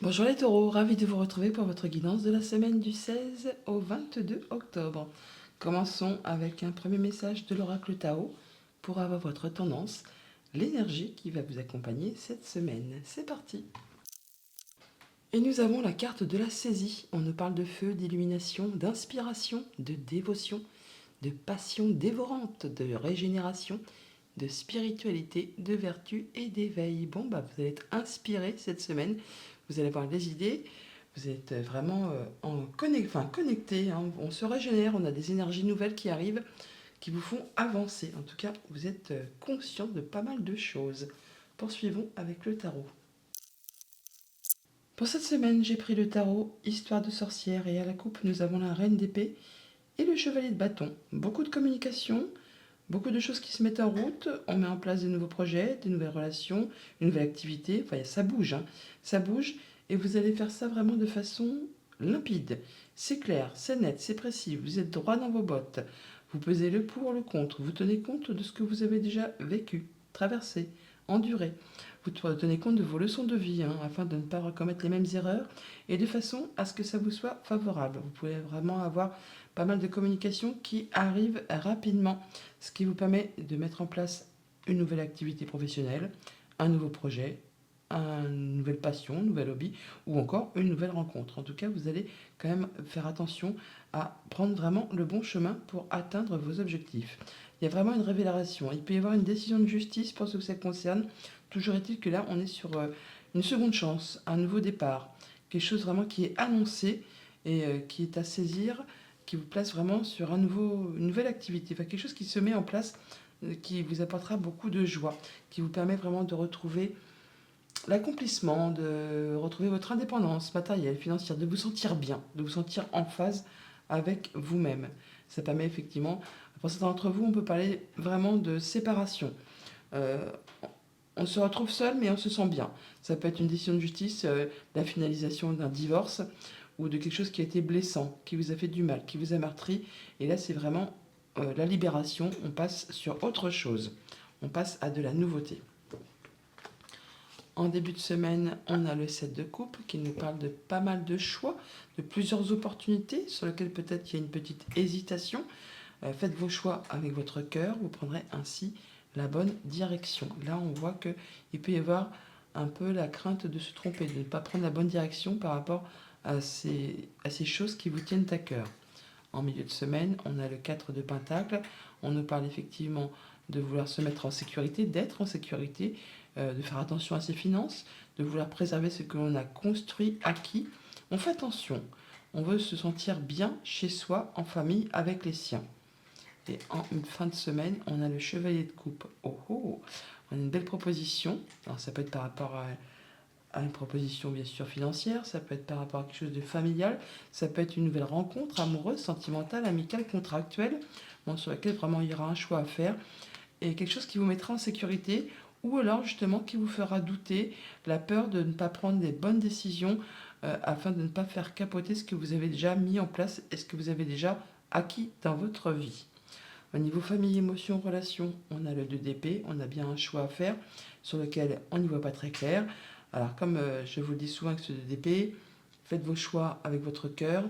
Bonjour les taureaux, ravi de vous retrouver pour votre guidance de la semaine du 16 au 22 octobre. Commençons avec un premier message de l'oracle Tao pour avoir votre tendance, l'énergie qui va vous accompagner cette semaine. C'est parti. Et nous avons la carte de la saisie. On nous parle de feu, d'illumination, d'inspiration, de dévotion, de passion dévorante, de régénération, de spiritualité, de vertu et d'éveil. Bon, vous allez être inspiré cette semaine. Vous allez avoir des idées. Vous êtes vraiment connecté. On se régénère. On a des énergies nouvelles qui arrivent, qui vous font avancer. En tout cas, vous êtes conscient de pas mal de choses. Poursuivons avec le tarot. Pour cette semaine, j'ai pris le tarot Histoire de sorcière et à la coupe, nous avons la reine d'épée et le chevalier de bâton. Beaucoup de communication, beaucoup de choses qui se mettent en route. On met en place de nouveaux projets, de nouvelles relations, une nouvelle activité. Enfin, ça bouge, ça bouge. Et vous allez faire ça vraiment de façon limpide. C'est clair, c'est net, c'est précis. Vous êtes droit dans vos bottes. Vous pesez le pour, le contre. Vous tenez compte de ce que vous avez déjà vécu, traversé, enduré. Vous tenez compte de vos leçons de vie afin de ne pas recommettre les mêmes erreurs et de façon à ce que ça vous soit favorable. Vous pouvez vraiment avoir pas mal de communication qui arrive rapidement, ce qui vous permet de mettre en place une nouvelle activité professionnelle, un nouveau projet, une nouvelle passion, un nouvel hobby ou encore une nouvelle rencontre. En tout cas, vous allez quand même faire attention à prendre vraiment le bon chemin pour atteindre vos objectifs. Il y a vraiment une révélation. Il peut y avoir une décision de justice pour ce que ça concerne. Toujours est-il que là, on est sur une seconde chance, un nouveau départ, quelque chose vraiment qui est annoncé et qui est à saisir, qui vous place vraiment sur une nouvelle activité, enfin, quelque chose qui se met en place, qui vous apportera beaucoup de joie, qui vous permet vraiment de retrouver l'accomplissement, de retrouver votre indépendance matérielle, financière, de vous sentir bien, de vous sentir en phase avec vous-même. Ça permet effectivement, pour certains d'entre vous, on peut parler vraiment de séparation. Euh, on se retrouve seul, mais on se sent bien. Ça peut être une décision de justice, la finalisation d'un divorce ou de quelque chose qui a été blessant, qui vous a fait du mal, qui vous a meurtri. Et là, c'est vraiment la libération. On passe sur autre chose. On passe à de la nouveauté. En début de semaine, on a le 7 de coupe qui nous parle de pas mal de choix, de plusieurs opportunités sur lesquelles peut-être il y a une petite hésitation. Faites vos choix avec votre cœur, vous prendrez ainsi la bonne direction. Là, on voit qu'il peut y avoir un peu la crainte de se tromper, de ne pas prendre la bonne direction par rapport à ces choses qui vous tiennent à cœur. En milieu de semaine, on a le 4 de Pentacle. On nous parle effectivement de vouloir se mettre en sécurité, d'être en sécurité, de faire attention à ses finances, de vouloir préserver ce que l'on a construit, acquis. On fait attention. On veut se sentir bien chez soi, en famille, avec les siens. Et en une fin de semaine, on a le chevalier de coupe. Oh oh, on a une belle proposition. Alors ça peut être par rapport à une proposition bien sûr financière, ça peut être par rapport à quelque chose de familial, ça peut être une nouvelle rencontre amoureuse, sentimentale, amicale, contractuelle, sur laquelle vraiment il y aura un choix à faire, et quelque chose qui vous mettra en sécurité, ou alors justement qui vous fera douter, la peur de ne pas prendre des bonnes décisions, afin de ne pas faire capoter ce que vous avez déjà mis en place et ce que vous avez déjà acquis dans votre vie. Au niveau famille, émotion, relation, on a le 2 d'épée, on a bien un choix à faire sur lequel on n'y voit pas très clair. Alors comme je vous le dis souvent avec ce 2 d'épée, faites vos choix avec votre cœur.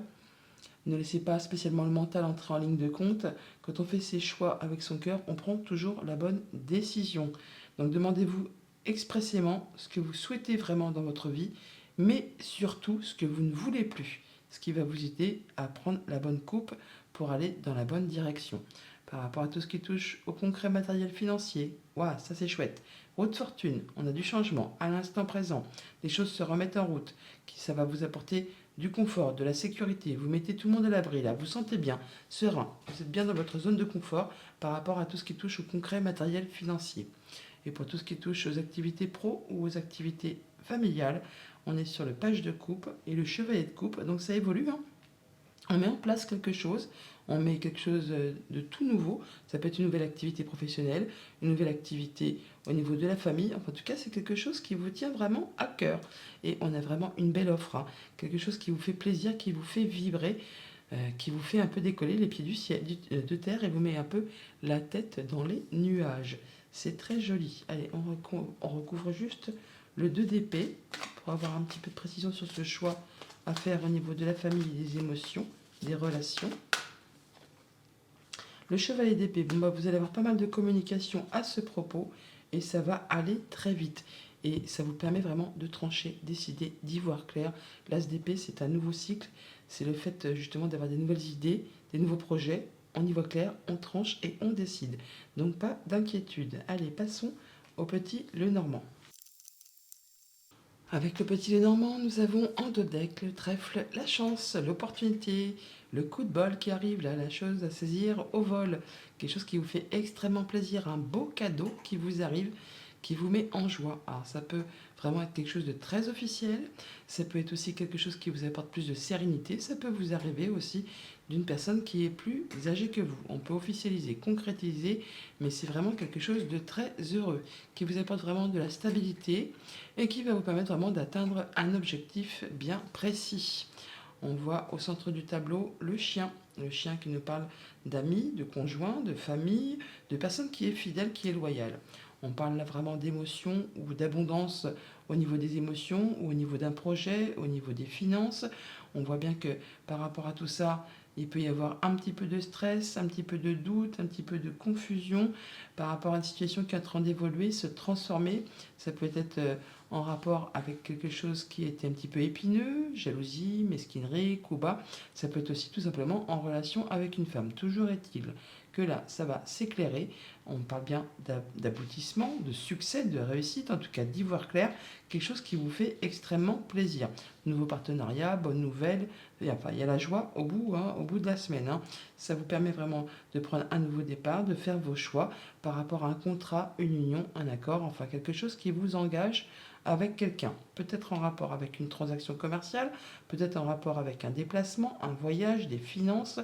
Ne laissez pas spécialement le mental entrer en ligne de compte. Quand on fait ses choix avec son cœur, on prend toujours la bonne décision. Donc demandez-vous expressément ce que vous souhaitez vraiment dans votre vie, mais surtout ce que vous ne voulez plus. Ce qui va vous aider à prendre la bonne coupe pour aller dans la bonne direction. Par rapport à tout ce qui touche au concret matériel financier, waouh, ça c'est chouette. Route de fortune, on a du changement à l'instant présent. Les choses se remettent en route. Ça va vous apporter du confort, de la sécurité. Vous mettez tout le monde à l'abri là. Vous sentez bien, serein. Vous êtes bien dans votre zone de confort par rapport à tout ce qui touche au concret matériel financier. Et pour tout ce qui touche aux activités pro ou aux activités familiales, on est sur le page de coupe et le chevalet de coupe. Donc ça évolue. On met en place quelque chose, on met quelque chose de tout nouveau. Ça peut être une nouvelle activité professionnelle, une nouvelle activité au niveau de la famille. Enfin, en tout cas, c'est quelque chose qui vous tient vraiment à cœur. Et on a vraiment une belle offre, quelque chose qui vous fait plaisir, qui vous fait vibrer, qui vous fait un peu décoller les pieds du ciel, de terre et vous met un peu la tête dans les nuages. C'est très joli. Allez, on recouvre juste Le 2 d'épée, pour avoir un petit peu de précision sur ce choix à faire au niveau de la famille, des émotions, des relations. Le chevalier d'épée, bon, vous allez avoir pas mal de communication à ce propos et ça va aller très vite. Et ça vous permet vraiment de trancher, décider, d'y voir clair. L'as d'épée, c'est un nouveau cycle. C'est le fait justement d'avoir des nouvelles idées, des nouveaux projets. On y voit clair, on tranche et on décide. Donc pas d'inquiétude. Allez, passons au petit Lenormand. Avec le petit Lenormand, nous avons en dos deck le trèfle, la chance, l'opportunité, le coup de bol qui arrive, là, la chose à saisir au vol. Quelque chose qui vous fait extrêmement plaisir, un beau cadeau qui vous arrive, qui vous met en joie. Alors ça peut vraiment être quelque chose de très officiel, ça peut être aussi quelque chose qui vous apporte plus de sérénité, ça peut vous arriver aussi d'une personne qui est plus âgée que vous. On peut officialiser, concrétiser, mais c'est vraiment quelque chose de très heureux, qui vous apporte vraiment de la stabilité et qui va vous permettre vraiment d'atteindre un objectif bien précis. On voit au centre du tableau le chien qui nous parle d'amis, de conjoints, de famille, de personnes qui est fidèle, qui est loyale. On parle là vraiment d'émotion ou d'abondance au niveau des émotions, ou au niveau d'un projet, au niveau des finances. On voit bien que par rapport à tout ça, il peut y avoir un petit peu de stress, un petit peu de doute, un petit peu de confusion par rapport à une situation qui est en train d'évoluer, se transformer. Ça peut être en rapport avec quelque chose qui était un petit peu épineux, jalousie, mesquinerie, coup bas. Ça peut être aussi tout simplement en relation avec une femme. Toujours est-il que là, ça va s'éclairer. On parle bien d'aboutissement, de succès, de réussite, en tout cas d'y voir clair, quelque chose qui vous fait extrêmement plaisir. Nouveau partenariat, bonne nouvelle, enfin, il y a la joie au bout de la semaine. Ça vous permet vraiment de prendre un nouveau départ, de faire vos choix par rapport à un contrat, une union, un accord, enfin quelque chose qui vous engage avec quelqu'un. Peut-être en rapport avec une transaction commerciale, peut-être en rapport avec un déplacement, un voyage, des finances,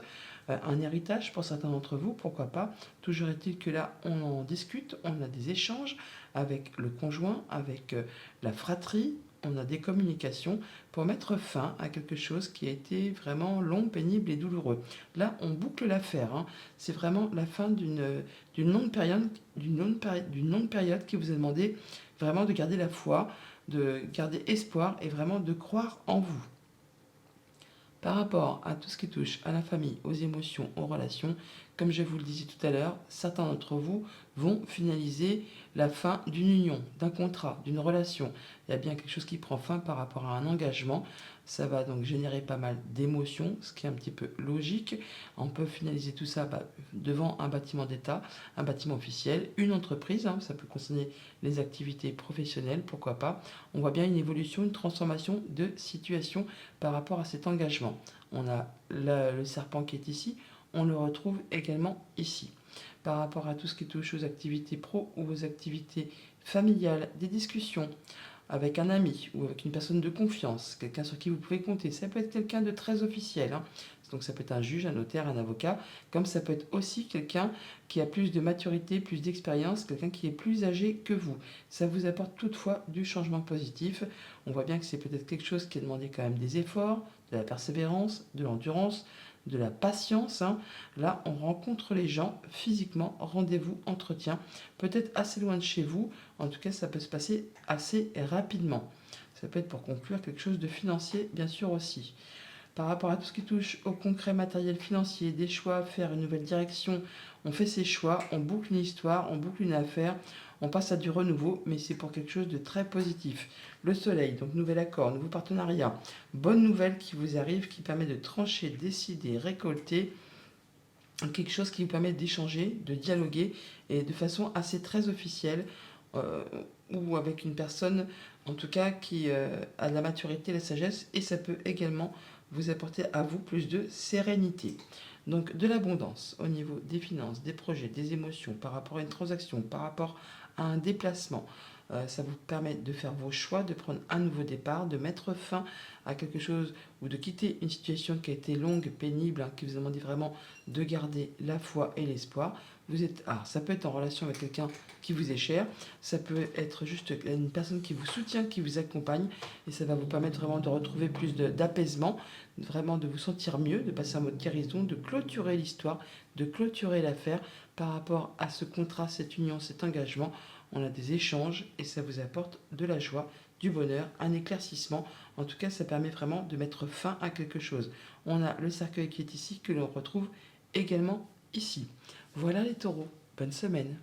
un héritage pour certains d'entre vous, pourquoi pas. Toujours est-il que là, on en discute, on a des échanges avec le conjoint, avec la fratrie, on a des communications pour mettre fin à quelque chose qui a été vraiment long, pénible et douloureux. Là, on boucle l'affaire. C'est vraiment la fin d'une longue période, d'une longue période qui vous a demandé vraiment de garder la foi, de garder espoir et vraiment de croire en vous. Par rapport à tout ce qui touche à la famille, aux émotions, aux relations, comme je vous le disais tout à l'heure, certains d'entre vous vont finaliser la fin d'une union, d'un contrat, d'une relation. Il y a bien quelque chose qui prend fin par rapport à un engagement. Ça va donc générer pas mal d'émotions, ce qui est un petit peu logique. On peut finaliser tout ça devant un bâtiment d'État, un bâtiment officiel, une entreprise. Ça peut concerner les activités professionnelles, pourquoi pas. On voit bien une évolution, une transformation de situation par rapport à cet engagement. On a le serpent qui est ici, on le retrouve également ici. Par rapport à tout ce qui touche aux activités pro ou aux activités familiales, des discussions avec un ami ou avec une personne de confiance, quelqu'un sur qui vous pouvez compter. Ça peut être quelqu'un de très officiel. Donc ça peut être un juge, un notaire, un avocat, comme ça peut être aussi quelqu'un qui a plus de maturité, plus d'expérience, quelqu'un qui est plus âgé que vous. Ça vous apporte toutefois du changement positif. On voit bien que c'est peut-être quelque chose qui a demandé quand même des efforts, de la persévérance, de l'endurance, de la patience. Là, on rencontre les gens physiquement, rendez-vous, entretien, peut-être assez loin de chez vous. En tout cas, ça peut se passer assez rapidement. Ça peut être pour conclure quelque chose de financier, bien sûr aussi. Par rapport à tout ce qui touche au concret matériel financier, des choix à faire, une nouvelle direction, on fait ses choix, on boucle une histoire, on boucle une affaire, on passe à du renouveau, mais c'est pour quelque chose de très positif. Le soleil, donc nouvel accord, nouveau partenariat, bonne nouvelle qui vous arrive, qui permet de trancher, décider, récolter, quelque chose qui vous permet d'échanger, de dialoguer, et de façon assez très officielle, euh, ou avec une personne, en tout cas, qui a de la maturité, la sagesse, et ça peut également vous apporter à vous plus de sérénité. Donc de l'abondance au niveau des finances, des projets, des émotions, par rapport à une transaction, par rapport à un déplacement. Ça vous permet de faire vos choix, de prendre un nouveau départ, de mettre fin à quelque chose ou de quitter une situation qui a été longue, pénible, qui vous a demandé vraiment de garder la foi et l'espoir. Ça peut être en relation avec quelqu'un qui vous est cher, ça peut être juste une personne qui vous soutient, qui vous accompagne, et ça va vous permettre vraiment de retrouver plus d'apaisement, vraiment de vous sentir mieux, de passer en mode guérison, de clôturer l'histoire, de clôturer l'affaire par rapport à ce contrat, cette union, cet engagement. on a des échanges et ça vous apporte de la joie, du bonheur, un éclaircissement. En tout cas, ça permet vraiment de mettre fin à quelque chose. On a le cercueil qui est ici, que l'on retrouve également ici. Voilà les taureaux, bonne semaine.